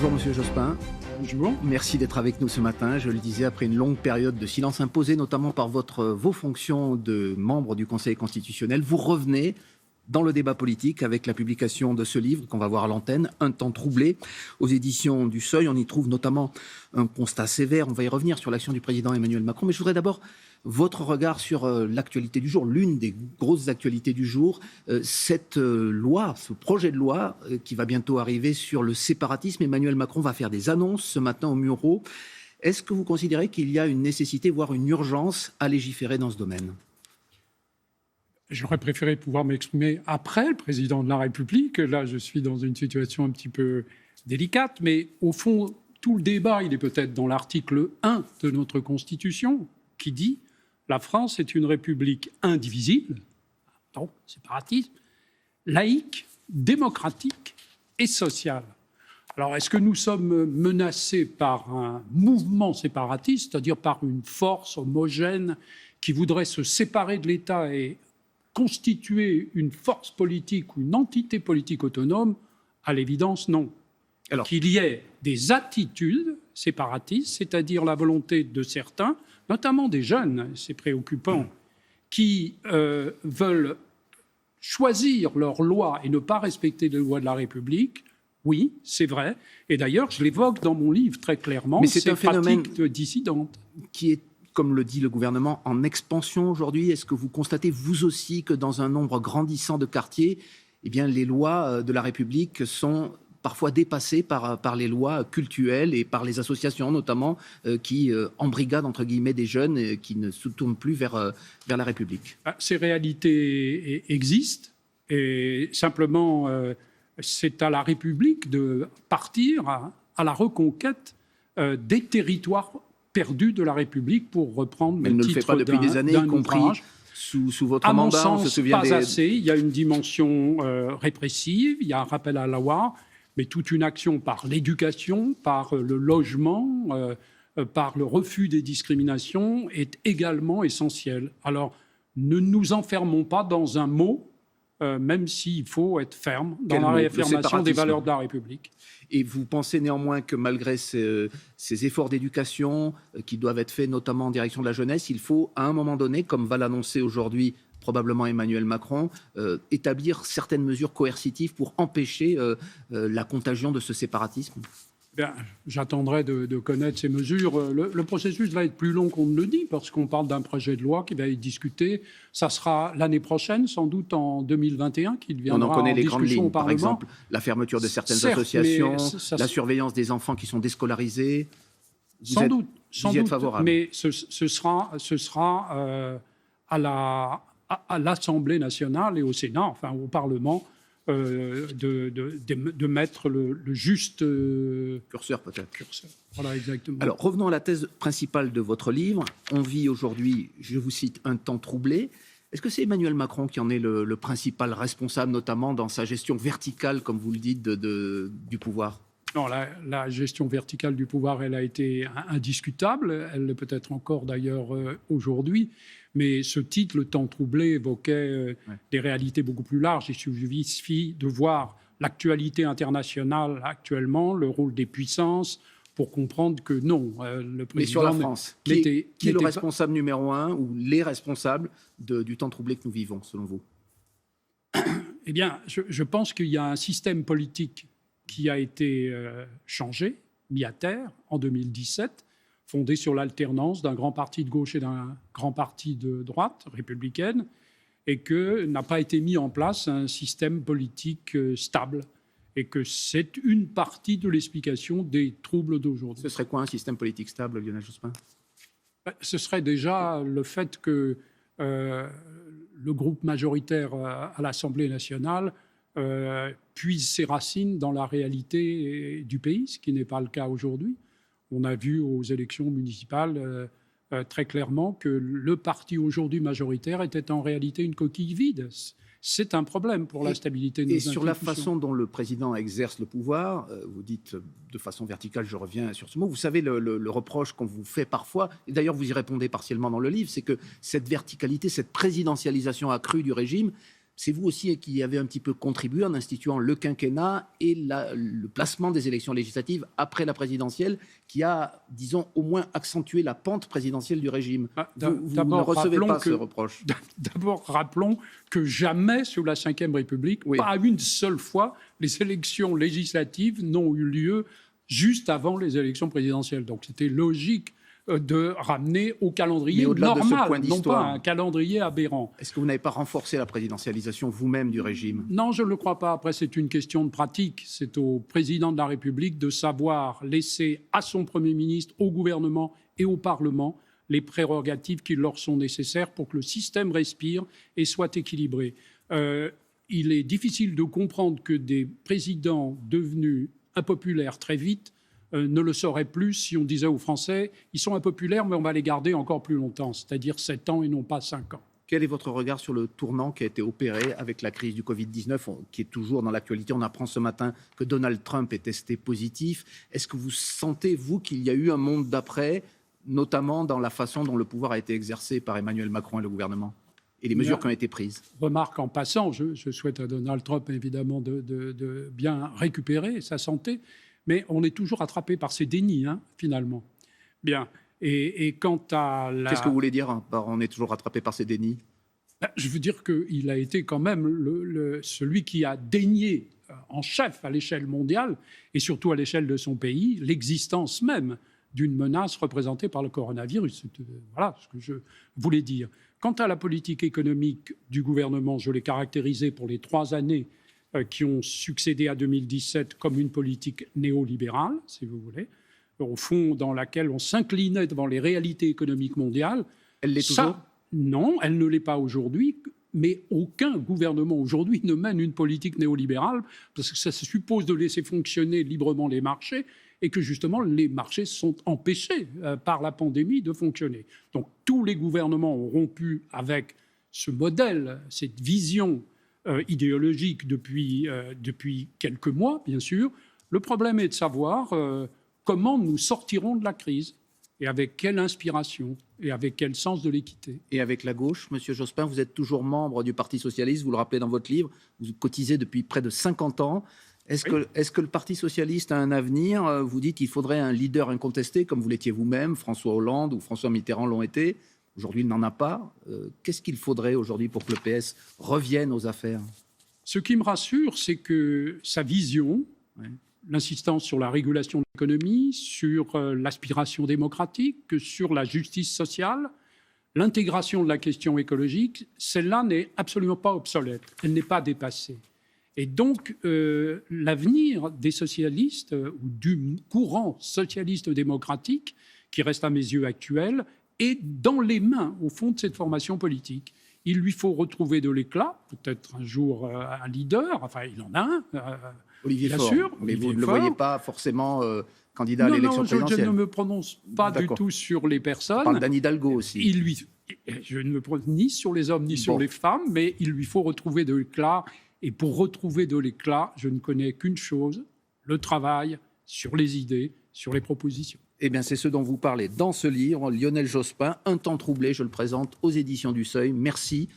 Bonjour Monsieur Jospin. Bonjour. Merci d'être avec nous ce matin. Je le disais, après une longue période de silence imposé, notamment par vos fonctions de membre du Conseil constitutionnel, vous revenez dans le débat politique avec la publication de ce livre qu'on va voir à l'antenne, Un temps troublé, aux éditions du Seuil. On y trouve notamment un constat sévère. On va y revenir sur l'action du président Emmanuel Macron. Mais je voudrais d'abord votre regard sur l'actualité du jour, l'une des grosses actualités du jour, cette loi, ce projet de loi qui va bientôt arriver sur le séparatisme. Emmanuel Macron va faire des annonces ce matin au Murau. Est-ce que vous considérez qu'il y a une nécessité, voire une urgence à légiférer dans ce domaine ? J'aurais préféré pouvoir m'exprimer après le président de la République. Là, je suis dans une situation un petit peu délicate, mais au fond, tout le débat, il est peut-être dans l'article 1 de notre Constitution qui dit « La France est une république indivisible, donc séparatisme, laïque, démocratique et sociale ». Alors, est-ce que nous sommes menacés par un mouvement séparatiste, c'est-à-dire par une force homogène qui voudrait se séparer de l'État et constituer une force politique ou une entité politique autonome? À l'évidence, non. Alors, qu'il y ait des attitudes séparatistes, c'est-à-dire la volonté de certains, notamment des jeunes, c'est préoccupant, qui veulent choisir leurs lois et ne pas respecter les lois de la République. Oui, c'est vrai. Et d'ailleurs, je l'évoque dans mon livre très clairement. Mais c'est un phénomène dissidente qui est, comme le dit le gouvernement, en expansion aujourd'hui. Est-ce que vous constatez, vous aussi, que dans un nombre grandissant de quartiers, eh bien, les lois de la République sont parfois dépassées par les lois cultuelles et par les associations, notamment, qui embrigadent, entre guillemets, des jeunes qui ne se tournent plus vers la République? Ces réalités existent et simplement, c'est à la République de partir à la reconquête des territoires perdus de la République, pour reprendre le titre d'un ouvrage. Mais elle ne le fait pas depuis des années, y compris sous votre mandat. À mon sens, pas assez. Il y a une dimension répressive, il y a un rappel à la loi, mais toute une action par l'éducation, par le logement, par le refus des discriminations est également essentielle. Alors, ne nous enfermons pas dans un mot, même s'il faut être ferme dans la réaffirmation des valeurs de la République. Et vous pensez néanmoins que malgré ces efforts d'éducation qui doivent être faits notamment en direction de la jeunesse, il faut à un moment donné, comme va l'annoncer aujourd'hui probablement Emmanuel Macron, établir certaines mesures coercitives pour empêcher la contagion de ce séparatisme? Bien, j'attendrai de connaître ces mesures. Le processus va être plus long qu'on ne le dit, parce qu'on parle d'un projet de loi qui va être discuté. Ça sera l'année prochaine, sans doute en 2021, qu'il viendra en discussion au Parlement. On en connaît les grandes lignes, par exemple, la fermeture de certaines associations, la surveillance des enfants qui sont déscolarisés. Sans doute, vous y êtes favorable. Mais ce sera à l'Assemblée nationale et au Sénat, enfin au Parlement, de mettre le juste curseur, peut-être. Voilà, exactement. Alors, revenons à la thèse principale de votre livre. On vit aujourd'hui, je vous cite, un temps troublé. Est-ce que c'est Emmanuel Macron qui en est le principal responsable, notamment dans sa gestion verticale, comme vous le dites, du pouvoir? Non, la gestion verticale du pouvoir, elle a été indiscutable. Elle l'est peut-être encore d'ailleurs aujourd'hui. Mais ce titre, Le temps troublé, évoquait des réalités beaucoup plus larges. Il suffit de voir l'actualité internationale actuellement, le rôle des puissances, pour comprendre que non, le président... Mais sur la France, qui est le responsable numéro un ou les responsables du temps troublé que nous vivons, selon vous? Eh bien, je pense qu'il y a un système politique qui a été changé, mis à terre en 2017, fondé sur l'alternance d'un grand parti de gauche et d'un grand parti de droite républicaine, et que n'a pas été mis en place un système politique stable, et que c'est une partie de l'explication des troubles d'aujourd'hui. Ce serait quoi un système politique stable, Lionel Jospin? Ce serait déjà le fait que le groupe majoritaire à l'Assemblée nationale puise ses racines dans la réalité du pays, ce qui n'est pas le cas aujourd'hui. On a vu aux élections municipales très clairement que le parti aujourd'hui majoritaire était en réalité une coquille vide. C'est un problème pour la stabilité de nos institutions. Et sur la façon dont le président exerce le pouvoir, vous dites de façon verticale, je reviens sur ce mot, vous savez le reproche qu'on vous fait parfois, et d'ailleurs vous y répondez partiellement dans le livre, c'est que cette verticalité, cette présidentialisation accrue du régime c'est vous aussi qui avez un petit peu contribué en instituant le quinquennat et le placement des élections législatives après la présidentielle, qui a, disons, au moins accentué la pente présidentielle du régime. Vous ne recevez pas ce reproche. D'abord, rappelons que jamais sous la Ve République, pas une seule fois, les élections législatives n'ont eu lieu juste avant les élections présidentielles. Donc c'était logique de ramener au calendrier normal, non pas un calendrier aberrant. Est-ce que vous n'avez pas renforcé la présidentialisation vous-même du régime ? Non, je ne le crois pas. Après, c'est une question de pratique. C'est au président de la République de savoir laisser à son Premier ministre, au gouvernement et au Parlement les prérogatives qui leur sont nécessaires pour que le système respire et soit équilibré. Il est difficile de comprendre que des présidents devenus impopulaires très vite ne le seraient plus si on disait aux Français « ils sont impopulaires, mais on va les garder encore plus longtemps », c'est-à-dire 7 ans et non pas 5 ans. Quel est votre regard sur le tournant qui a été opéré avec la crise du Covid-19, qui est toujours dans l'actualité ? On apprend ce matin que Donald Trump est testé positif. Est-ce que vous sentez, vous, qu'il y a eu un monde d'après, notamment dans la façon dont le pouvoir a été exercé par Emmanuel Macron et le gouvernement, et les mesures qui ont été prises ? Remarque en passant, je souhaite à Donald Trump, évidemment, de bien récupérer sa santé, mais on est toujours attrapé par ces dénis, finalement. Bien. Et quant à la... Qu'est-ce que vous voulez dire par on est toujours rattrapé par ces dénis ? Je veux dire qu'il a été quand même celui qui a dénié en chef à l'échelle mondiale et surtout à l'échelle de son pays l'existence même d'une menace représentée par le coronavirus. Voilà ce que je voulais dire. Quant à la politique économique du gouvernement, je l'ai caractérisée pour les 3 années qui ont succédé à 2017 comme une politique néolibérale, si vous voulez, au fond dans laquelle on s'inclinait devant les réalités économiques mondiales. Elle l'est toujours ? Non, elle ne l'est pas aujourd'hui, mais aucun gouvernement aujourd'hui ne mène une politique néolibérale, parce que ça suppose de laisser fonctionner librement les marchés, et que justement les marchés sont empêchés par la pandémie de fonctionner. Donc tous les gouvernements ont rompu avec ce modèle, cette vision idéologique depuis quelques mois, bien sûr. Le problème est de savoir comment nous sortirons de la crise et avec quelle inspiration et avec quel sens de l'équité. Et avec la gauche, M. Jospin, vous êtes toujours membre du Parti socialiste, vous le rappelez dans votre livre, vous cotisez depuis près de 50 ans. Est-ce que le Parti socialiste a un avenir ? Vous dites qu'il faudrait un leader incontesté, comme vous l'étiez vous-même, François Hollande ou François Mitterrand l'ont été. Aujourd'hui, il n'en a pas. Qu'est-ce qu'il faudrait aujourd'hui pour que le PS revienne aux affaires ? Ce qui me rassure, c'est que sa vision, l'insistance sur la régulation de l'économie, sur l'aspiration démocratique, sur la justice sociale, l'intégration de la question écologique, celle-là n'est absolument pas obsolète, elle n'est pas dépassée. Et donc, l'avenir des socialistes, ou du courant socialiste démocratique, qui reste à mes yeux actuel, est dans les mains, au fond, de cette formation politique. Il lui faut retrouver de l'éclat, peut-être un jour un leader, enfin il en a un, Olivier bien Faure, sûr. mais Olivier vous ne le Faure. voyez pas forcément candidat à l'élection présidentielle. Je ne me prononce pas du tout sur les personnes. On parle d'Anne Hidalgo aussi. Je ne me prononce ni sur les hommes ni sur les femmes, mais il lui faut retrouver de l'éclat. Et pour retrouver de l'éclat, je ne connais qu'une chose, le travail sur les idées, sur les propositions. Eh bien, c'est ce dont vous parlez dans ce livre, Lionel Jospin, Un temps troublé, je le présente aux éditions du Seuil. Merci